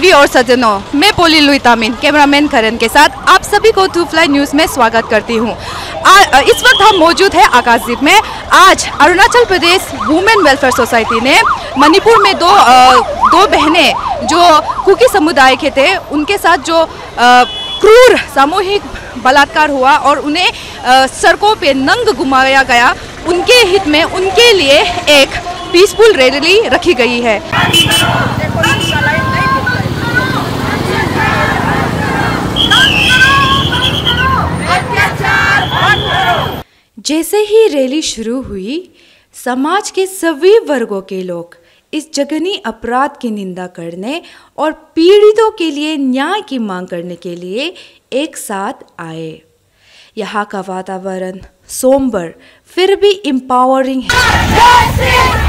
बीवी और सज्जनों, मैं पोली लुई तामिन कैमरामैन करण के साथ आप सभी को टू फ्लाई न्यूज़ में स्वागत करती हूँ। इस वक्त हम मौजूद हैं आकाशदीप में। आज Arunachal Pradesh women welfare society ने मणिपुर में दो बहनें जो कुकी समुदाय के थे, उनके साथ जो क्रूर सामूहिक बलात्कार हुआ और उन्हें सड़कों पे नंग घुमाया गया, उनके हित में उनके लिए एक पीसफुल रैली रखी गई है। जैसे ही रैली शुरू हुई, समाज के सभी वर्गों के लोग इस जघन्य अपराध की निंदा करने और पीड़ितों के लिए न्याय की मांग करने के लिए एक साथ आए। यहाँ का वातावरण सोमबर फिर भी एम्पावरिंग है।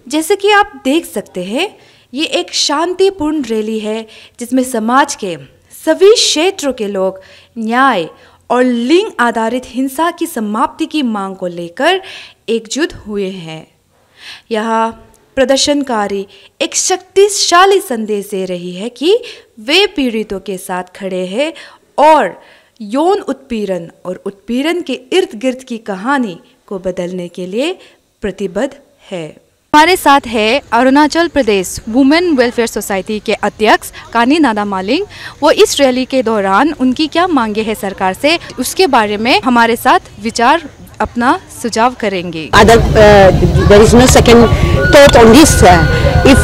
जैसे कि आप देख सकते हैं, ये एक शांतिपूर्ण रैली है जिसमें समाज के सभी क्षेत्रों के लोग न्याय और लिंग आधारित हिंसा की समाप्ति की मांग को लेकर एकजुट हुए हैं। यहाँ प्रदर्शनकारी एक शक्तिशाली संदेश दे रही है कि वे पीड़ितों के साथ खड़े हैं और यौन उत्पीड़न और उत्पीड़न के इर्द गिर्द की कहानी को बदलने के लिए प्रतिबद्ध है। हमारे साथ है Arunachal Pradesh women welfare society के अध्यक्ष कानी नादा मालिंग। वो इस रैली के दौरान उनकी क्या मांगे हैं सरकार से, उसके बारे में हमारे साथ विचार अपना सुझाव करेंगे। There is no second thought on this. If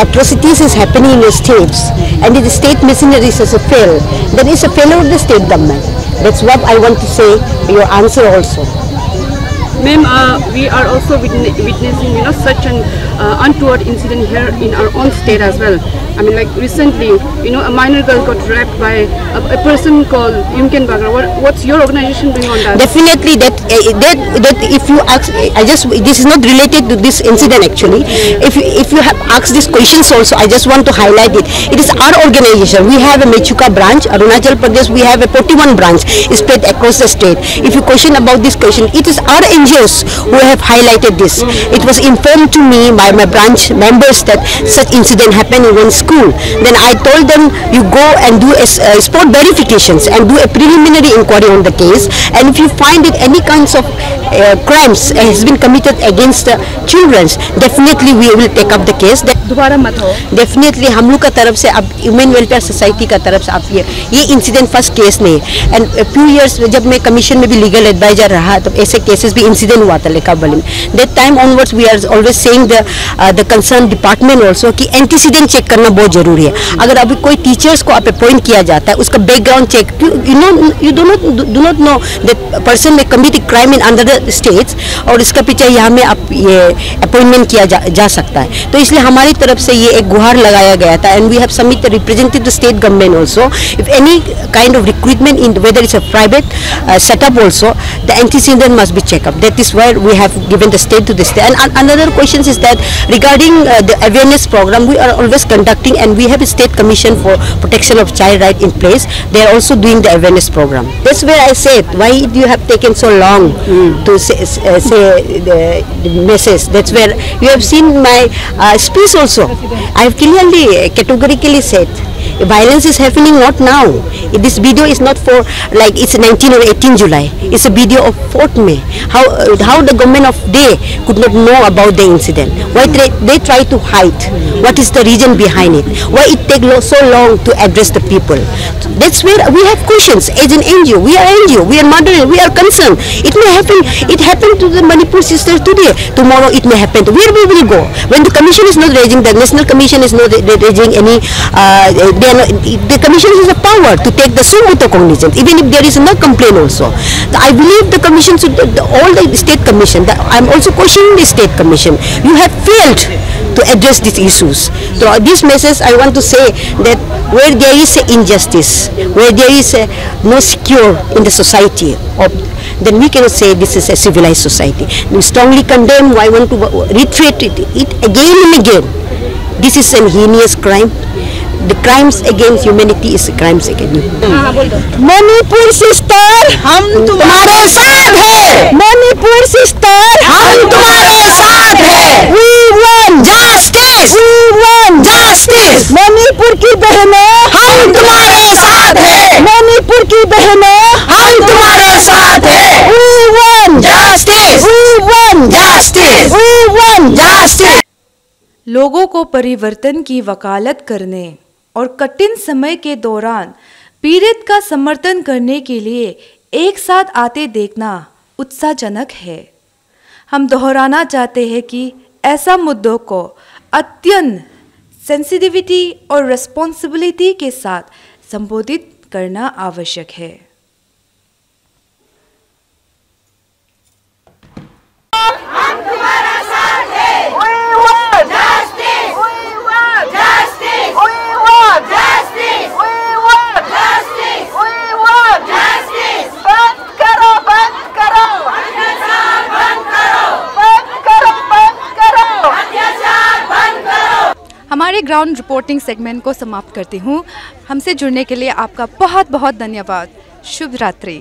atrocities is happening in the states and if the state machinery is a fail, then it's a failure of the state government. That's what I want to say. Your answer also. Ma'am, we are also witnessing, such an untoward incident here in our own state as well. I mean, like recently, a minor girl got raped by a person called Yumken Bagra. What's your organization doing on that? Definitely, that if you ask, this is not related to this incident actually. If you have asked these questions also, I just want to highlight it. It is our organization. We have a Mechuka branch, Arunachal Pradesh. We have a 41 branch spread across the state. If you question about this question, it is our NGOs who have highlighted this. It was informed to me by my branch members that such incident happened in one school. Then I told them, you go and do sport verifications and do a preliminary inquiry on the case, and if you find that any kinds of crimes has been committed against children, definitely we will take up the case. दोबारा मत हो। Definitely हम लोग का तरफ से अब human welfare society का तरफ से आप ये इंसिडेंट फर्स्ट केस नहीं है। एंड फ्यू इयर्स जब मैं कमीशन में भी लीगल एडवाइजर रहा, तो ऐसे केसेस भी इंसिडेंट हुआ था लेकाबली में। That time onwards we are always saying the concern department also कि एंटीसीडेंट चेक करना बहुत जरूरी है। अगर अभी कोई टीचर्स को आप अपॉइंट किया जाता है, उसका background check, you do not know that person may commit crime in other states, और इसका पीछे यहाँ में आप ये अपॉइंटमेंट किया जा सकता है। तो इसलिए हमारी तरफ से ये एक गुहार लगाया गया था, and we have submitted represented the state government also, if any kind of recruitment in whether it's a private setup also, the antecedent must be checked up. That is why we have given the state to the state. And another question is that regarding the awareness program, we are always conducting, and we have a state commission for protection of child right in place. They are also doing the awareness program. That's where I said, why you have taken so long to say the message. That's where you have seen my speech also. I have clearly, categorically said, violence is happening not now. This video is not for like it's 19 or 18 July. It's a video of 4th May. How the government of day could not know about the incident. Why they try to hide? What is the reason behind it? Why it take so long to address the people? That's where we have questions. As an NGO, we are NGO. We are mother. We are concerned. It may happen. It happened to the Manipur sisters today. Tomorrow it may happen. Where we will go? When the commission is not raising, the national commission is not raising any. The commission has the power to take the suit cognizance, even if there is no complaint also. I believe the commission should, all the state commission, I am also questioning the state commission. You have failed to address these issues. So this message I want to say that where there is injustice, where there is no secure in the society, then we cannot say this is a civilized society. We strongly condemn. I want to reiterate it again and again. This is a heinous crime. the crimes against humanity is crimes against. Manipur sister हम तुम्हारे साथ हैं। Manipur sister हम तुम्हारे साथ हैं। We want justice. We want justice. Manipur की बहनों हम तुम्हारे साथ हैं। मणिपुर की बहनों हम तुम्हारे साथ हैं। We want justice. We want justice. We want justice. लोगों को परिवर्तन की वकालत करने और कठिन समय के दौरान पीड़ित का समर्थन करने के लिए एक साथ आते देखना उत्साहजनक है। हम दोहराना चाहते हैं कि ऐसा मुद्दों को अत्यंत सेंसिटिविटी और रिस्पॉन्सिबिलिटी के साथ संबोधित करना आवश्यक है। हमारे ग्राउंड रिपोर्टिंग सेगमेंट को समाप्त करती हूँ। हमसे जुड़ने के लिए आपका बहुत बहुत धन्यवाद। शुभ रात्रि।